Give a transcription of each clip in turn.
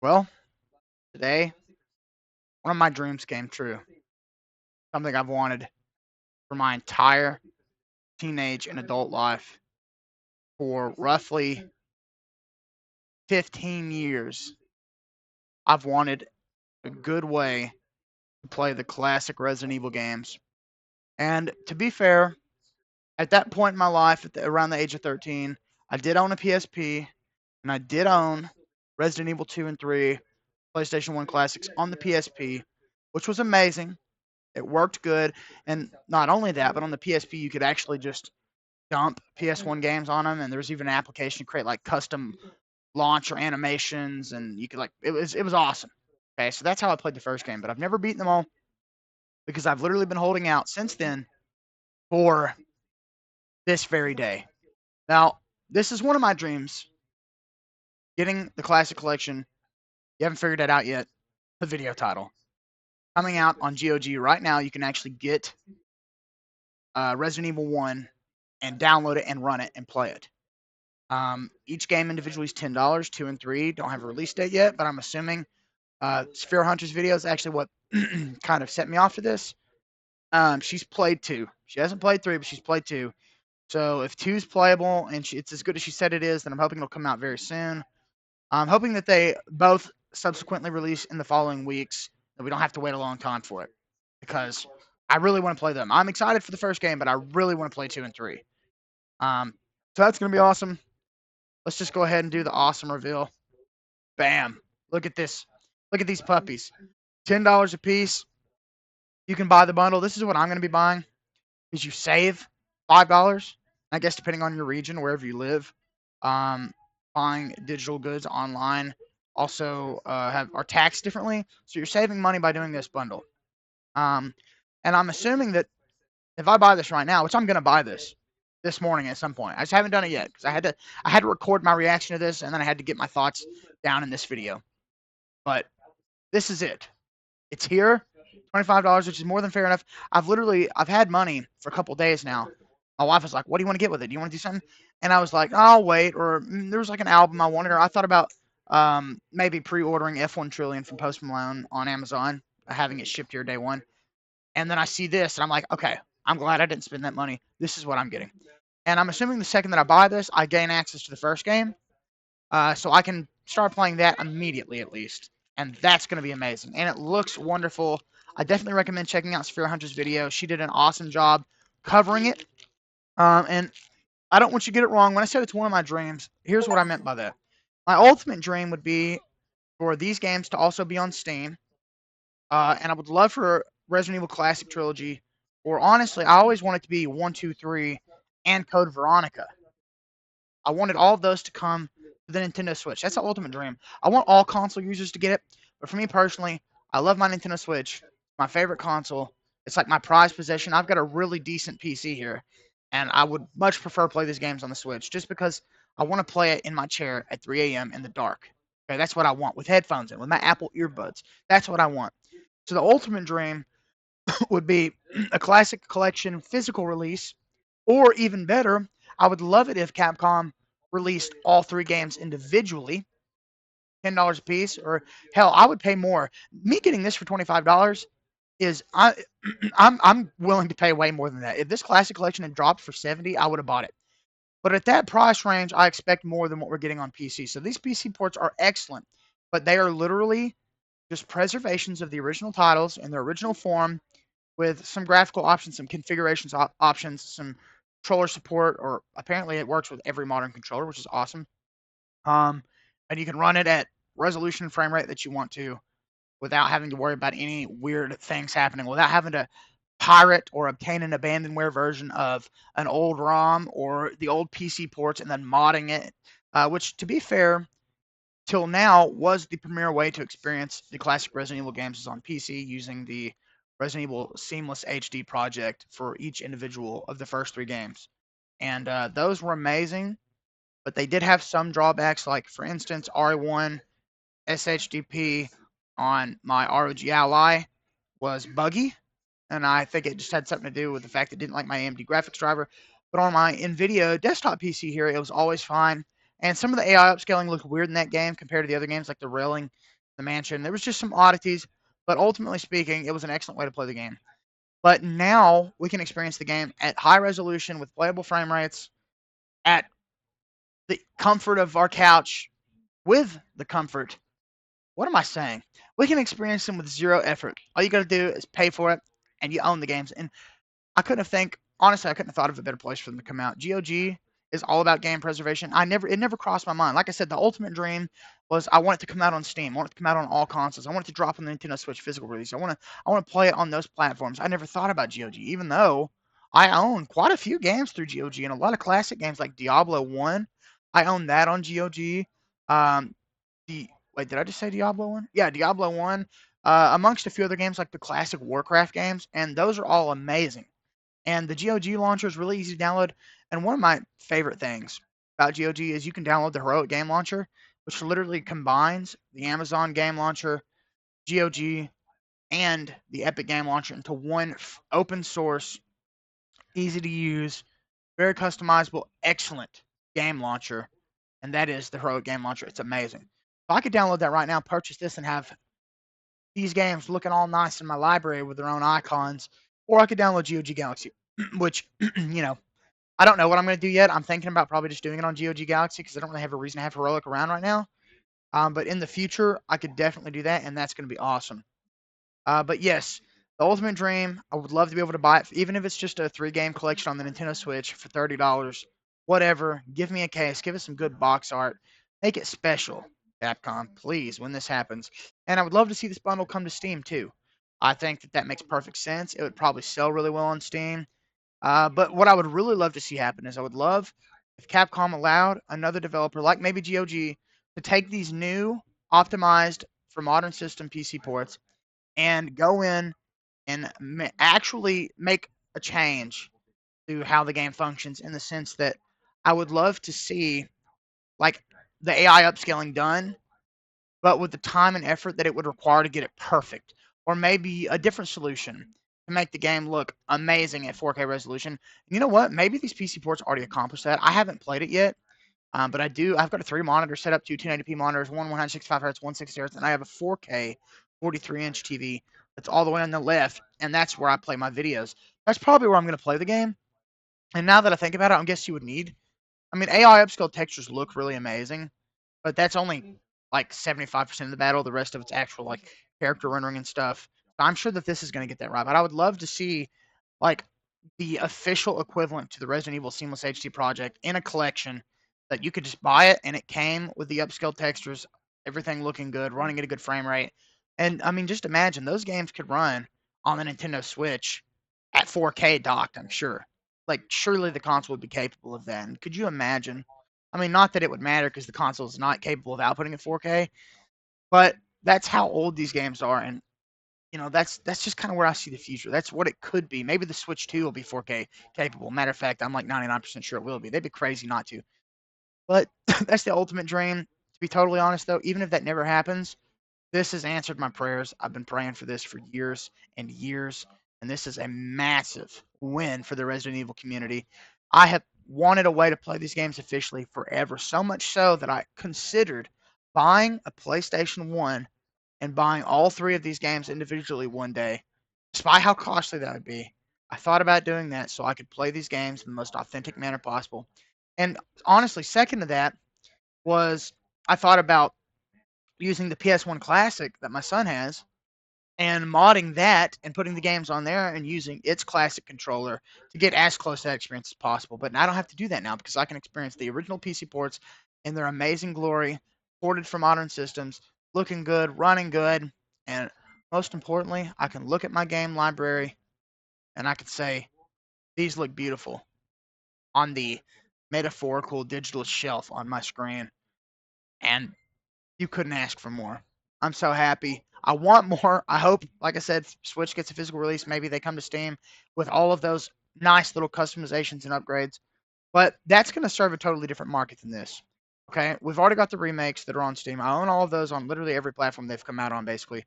Well, today, one of my dreams came true. Something I've wanted for my entire teenage and adult life for roughly 15 years. I've wanted a good way to play the classic Resident Evil games. And to be fair, at that point in my life, around the age of 13, I did own a PSP and I did own Resident Evil 2 and 3 PlayStation 1 classics on the PSP, which was amazing. It worked good. And not only that, but on the PSP, you could actually just dump PS1 games on them. And there's even an application to create like custom launcher animations. And you could like, it was awesome. Okay. So that's how I played the first game. But I've never beaten them all because I've literally been holding out since then for this very day. Now, this is one of my dreams getting the Classic Collection. You haven't figured that out yet. The video title coming out on GOG right now. You can actually get Resident Evil 1 and download it and run it and play it. Each game individually is $10. 2 and 3 don't have a release date yet, but I'm assuming Sphere Hunter's video is actually what kind of set me off to this. She's played 2. She hasn't played 3, but she's played 2. So if 2 is playable and it's as good as she said it is, then I'm hoping it'll come out very soon. I'm hoping that they both subsequently release in the following weeks, and we don't have to wait a long time for it because I really want to play them. I'm excited for the first game, but I really want to play 2 and 3. So that's going to be awesome. Let's just go ahead and do the awesome reveal. Bam. Look at this. Look at these puppies. $10 a piece. You can buy the bundle. This is what I'm going to be buying. Is you save $5, I guess, depending on your region, wherever you live. Buying digital goods online also are taxed differently. So you're saving money by doing this bundle. And I'm assuming that if I buy this right now, which I'm going to buy this morning at some point. I just haven't done it yet because I had to record my reaction to this and then I had to get my thoughts down in this video. But this is it. It's here. $25, which is more than fair enough. I've had money for a couple days now. My wife was like, "What do you want to get with it? Do you want to do something?" And I was like, "I'll wait." Or there was like an album I wanted, or I thought about maybe pre-ordering F1 Trillion from Post Malone on Amazon, having it shipped here day one. And then I see this, and I'm like, "Okay, I'm glad I didn't spend that money. This is what I'm getting." And I'm assuming the second that I buy this, I gain access to the first game, so I can start playing that immediately at least. And that's going to be amazing. And it looks wonderful. I definitely recommend checking out Sphere Hunter's video. She did an awesome job covering it. And I don't want you to get it wrong. When I said it's one of my dreams, here's what I meant by that. My ultimate dream would be for these games to also be on Steam. And I would love for Resident Evil Classic Trilogy, or honestly, I always want it to be 1, 2, 3, and Code Veronica. I wanted all of those to come to the Nintendo Switch. That's the ultimate dream. I want all console users to get it, but for me personally, I love my Nintendo Switch. My favorite console. It's like my prized possession. I've got a really decent PC here, and I would much prefer play these games on the Switch just because I want to play it in my chair at 3 a.m. in the dark. Okay, that's what I want with headphones in, with my Apple earbuds. That's what I want. So the ultimate dream would be a classic collection physical release, or even better, I would love it if Capcom released all 3 games individually, $10 a piece, or hell, I would pay more. Me getting this for $25 is I'm willing to pay way more than that. If this classic collection had dropped for 70, I would have bought it. But at that price range, I expect more than what we're getting on PC. So these PC ports are excellent, but they are literally just preservations of the original titles in their original form with some graphical options, some configurations options, some controller support, or apparently it works with every modern controller, which is awesome. And you can run it at resolution frame rate that you want to without having to worry about any weird things happening, without having to pirate or obtain an abandonware version of an old ROM or the old PC ports and then modding it, which, to be fair, till now was the premier way to experience the classic Resident Evil games is on PC using the Resident Evil Seamless HD project for each individual of the first 3 games. And those were amazing, but they did have some drawbacks, like, for instance, RE1 SHDP on my ROG Ally was buggy, and I think it just had something to do with the fact it didn't like my AMD graphics driver. But on my NVIDIA desktop PC here, it was always fine, And some of the AI upscaling looked weird in that game compared to the other games, like the railing, the mansion. There was just some oddities, but ultimately speaking, it was an excellent way to play the game. But now we can experience the game at high resolution with playable frame rates at the comfort of our couch with the comfort. What am I saying? We can experience them with zero effort. All you got to do is pay for it, and you own the games. And honestly, I couldn't have thought of a better place for them to come out. GOG is all about game preservation. It never crossed my mind. Like I said, the ultimate dream was I want it to come out on Steam. I want it to come out on all consoles. I want it to drop on the Nintendo Switch physical release. I want to play it on those platforms. I never thought about GOG, even though I own quite a few games through GOG and a lot of classic games like Diablo 1. I own that on GOG. Um, Wait, did I just say Diablo 1? Yeah, Diablo 1. Amongst a few other games like the classic Warcraft games, and those are all amazing. And the GOG launcher is really easy to download. And one of my favorite things about GOG is you can download the Heroic Game Launcher, which literally combines the Amazon Game Launcher, GOG, and the Epic Game Launcher into one open source, easy to use, very customizable, excellent game launcher. And that is the Heroic Game Launcher. It's amazing. So I could download that right now, purchase this, and have these games looking all nice in my library with their own icons. Or I could download GOG Galaxy, which, you know, I don't know what I'm going to do yet. I'm thinking about probably just doing it on GOG Galaxy because I don't really have a reason to have Heroic around right now. But in the future, I could definitely do that, and that's going to be awesome. But yes, the ultimate dream, I would love to be able to buy it, even if it's just a 3-game collection on the Nintendo Switch for $30. Whatever. Give me a case. Give us some good box art. Make it special, Capcom, please, when this happens. And I would love to see this bundle come to Steam, too. I think that makes perfect sense. It would probably sell really well on Steam. But what I would really love to see happen is I would love if Capcom allowed another developer, like maybe GOG, to take these new, optimized for modern system PC ports and go in and actually make a change to how the game functions in the sense that I would love to see like the AI upscaling done, but with the time and effort that it would require to get it perfect, or maybe a different solution to make the game look amazing at 4K resolution. You know what? Maybe these PC ports already accomplished that. I haven't played it yet, but I do. I've got a 3 monitor set up, 1080p monitors, one 165 hertz, 160 hertz, and I have a 4K 43-inch TV that's all the way on the left, and that's where I play my videos. That's probably where I'm going to play the game. And now that I think about it, I guess you would need. I mean, AI upscale textures look really amazing, but that's only like 75% of the battle. The rest of it's actual like character rendering and stuff. So I'm sure that this is going to get that right. But I would love to see like the official equivalent to the Resident Evil Seamless HD project in a collection that you could just buy it and it came with the upscaled textures, everything looking good, running at a good frame rate. And I mean, just imagine those games could run on the Nintendo Switch at 4K docked, I'm sure. Like, surely the console would be capable of that. And could you imagine? I mean, not that it would matter because the console is not capable of outputting at 4K, but that's how old these games are. And that's just kind of where I see the future. That's what it could be. Maybe the Switch 2 will be 4K capable. Matter of fact, I'm like 99% sure it will be. They'd be crazy not to. But that's the ultimate dream. To be totally honest, though, even if that never happens, this has answered my prayers. I've been praying for this for years and years, and this is a massive win for the Resident Evil community. I have wanted a way to play these games officially forever, so much so that I considered buying a PlayStation 1 and buying all 3 of these games individually one day, despite how costly that would be. I thought about doing that so I could play these games in the most authentic manner possible. And honestly, second to that was I thought about using the PS1 Classic that my son has and modding that and putting the games on there and using its classic controller to get as close to that experience as possible. But I don't have to do that now because I can experience the original PC ports in their amazing glory, ported for modern systems, looking good, running good, and most importantly, I can look at my game library and I can say, these look beautiful on the metaphorical digital shelf on my screen. And you couldn't ask for more. I'm so happy. I want more. I hope, like I said, Switch gets a physical release. Maybe they come to Steam with all of those nice little customizations and upgrades. But that's going to serve a totally different market than this. Okay, we've already got the remakes that are on Steam. I own all of those on literally every platform they've come out on, basically.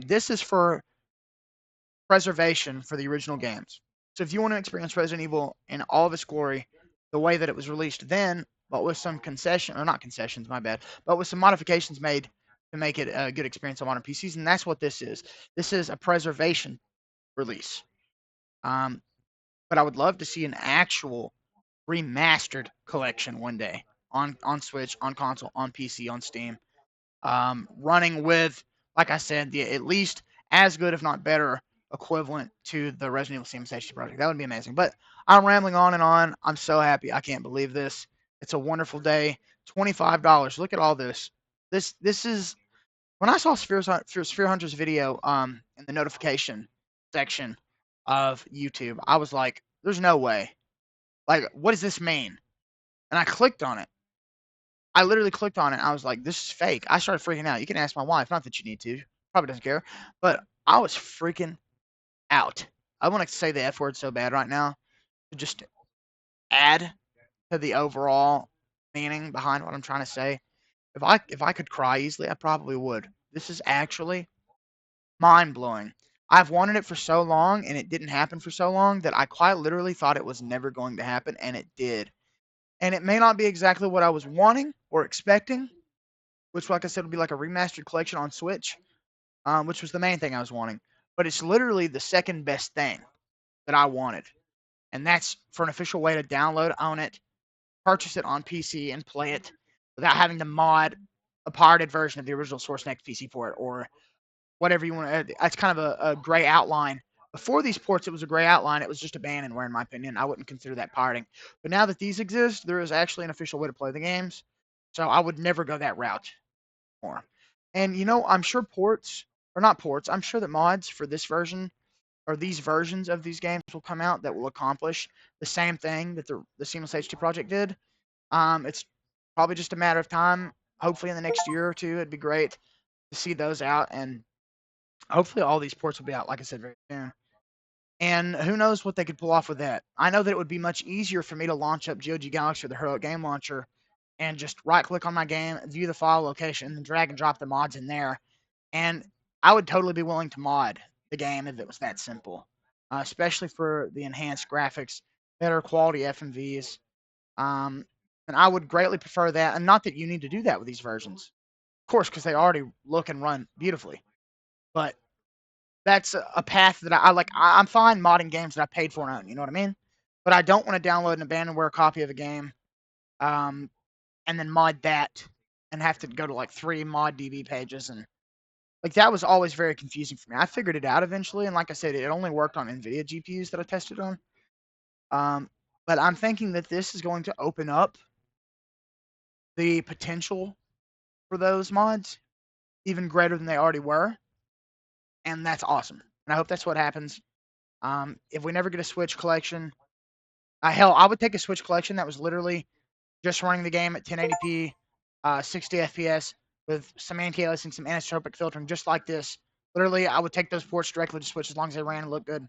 This is for preservation for the original games. So if you want to experience Resident Evil in all of its glory, the way that it was released then, but with some concession or not concessions, my bad, but with some modifications made to make it a good experience on modern PCs, and that's what this is. This is a preservation release. Um, but I would love to see an actual remastered collection one day on Switch, on console, on PC, on Steam, running with, like I said, the at least as good, if not better, equivalent to the Resident Evil Sim Safety project. That would be amazing. But I'm rambling on and on. I'm so happy. I can't believe this. It's a wonderful day. $25. Look at all this. This is when I saw Sphere Hunter's video in the notification section of YouTube. I was like, "There's no way. Like, what does this mean?" And I clicked on it. I literally clicked on it. I was like, "This is fake." I started freaking out. You can ask my wife. Not that you need to. Probably doesn't care. But I was freaking out. I want to say the F word so bad right now to just add to the overall meaning behind what I'm trying to say. If I could cry easily, I probably would. This is actually mind blowing. I've wanted it for so long, and it didn't happen for so long that I quite literally thought it was never going to happen, and it did. And it may not be exactly what I was wanting or expecting, which, like I said, would be like a remastered collection on Switch, which was the main thing I was wanting. But it's literally the second best thing that I wanted, and that's for an official way to download, own it, purchase it on PC, and play it without having to mod a pirated version of the original Source Next PC port or whatever you want to. That's kind of a gray outline. Before these ports, it was a gray outline. It was just abandonware, in my opinion. I wouldn't consider that pirating. But now that these exist, there is actually an official way to play the games. So I would never go that route more. And I'm sure ports, or not ports, I'm sure that mods for this version or these versions of these games will come out that will accomplish the same thing that the Seamless HD project did. It's probably just a matter of time. Hopefully in the next year or two, it'd be great to see those out, and hopefully all these ports will be out, like I said, very soon. And who knows what they could pull off with that. I know that it would be much easier for me to launch up GOG Galaxy or the Heroic Game Launcher and just right click on my game, view the file location, and drag and drop the mods in there. And I would totally be willing to mod the game if it was that simple, especially for the enhanced graphics, better quality FMVs. Um, and I would greatly prefer that. And not that you need to do that with these versions, of course, because they already look and run beautifully. But that's a path that I like. I'm fine modding games that I paid for and own. You know what I mean? But I don't want to download an abandonware copy of a game, um, and then mod that and have to go to like 3 mod DB pages, and like that was always very confusing for me. I figured it out eventually, and like I said, it only worked on NVIDIA GPUs that I tested on. But I'm thinking that this is going to open up the potential for those mods even greater than they already were, and that's awesome. And I hope that's what happens. If we never get a Switch collection, hell, I would take a Switch collection that was literally just running the game at 1080p, 60 FPS with some anti-aliasing, some anisotropic filtering, just like this. Literally, I would take those ports directly to Switch as long as they ran and looked good,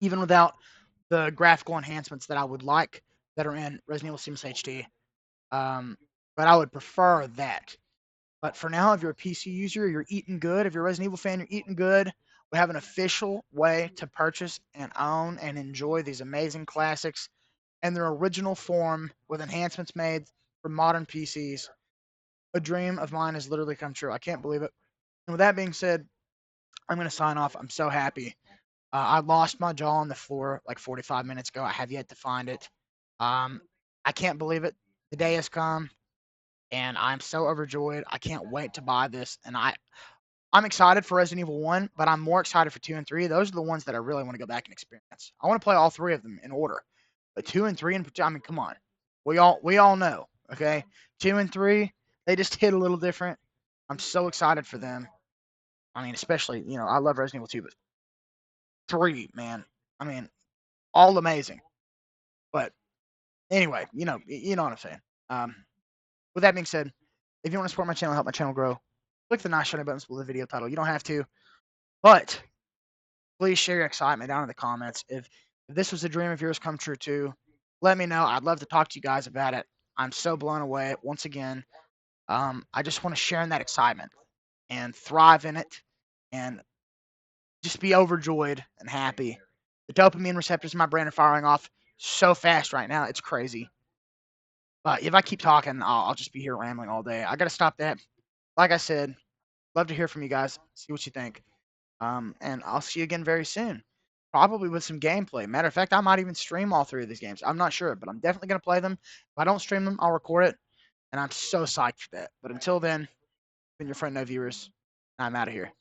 even without the graphical enhancements that I would like that are in Resident Evil Seamless HD. But I would prefer that. But for now, if you're a PC user, you're eating good. If you're a Resident Evil fan, you're eating good. We have an official way to purchase and own and enjoy these amazing classics in their original form with enhancements made for modern PCs. A dream of mine has literally come true. I can't believe it. And with that being said, I'm going to sign off. I'm so happy. I lost my jaw on the floor like 45 minutes ago. I have yet to find it. Um, I can't believe it. The day has come, and I'm so overjoyed. I can't wait to buy this. And I'm excited for Resident Evil 1, but I'm more excited for 2 and 3. Those are the ones that I really want to go back and experience. I want to play all 3 of them in order. But 2 and 3 in particular, I mean, come on. We all know, okay? 2 and 3, they just hit a little different. I'm so excited for them. I mean, especially, I love Resident Evil 2, but 3, man. I mean, all amazing. But anyway, you know what I'm saying. With that being said, if you want to support my channel, help my channel grow, click the nice shiny buttons below the video title. You don't have to, but please share your excitement down in the comments. If this was a dream of yours come true too, let me know. I'd love to talk to you guys about it. I'm so blown away. Once again, I just want to share in that excitement and thrive in it and just be overjoyed and happy. The dopamine receptors in my brain are firing off so fast right now. It's crazy. But if I keep talking, I'll just be here rambling all day. I got to stop that. Like I said, love to hear from you guys. See what you think. And I'll see you again very soon. Probably with some gameplay. Matter of fact, I might even stream all three of these games. I'm not sure, but I'm definitely going to play them. If I don't stream them, I'll record it. And I'm so psyched for that. But until then, been your friend, no viewers. I'm out of here.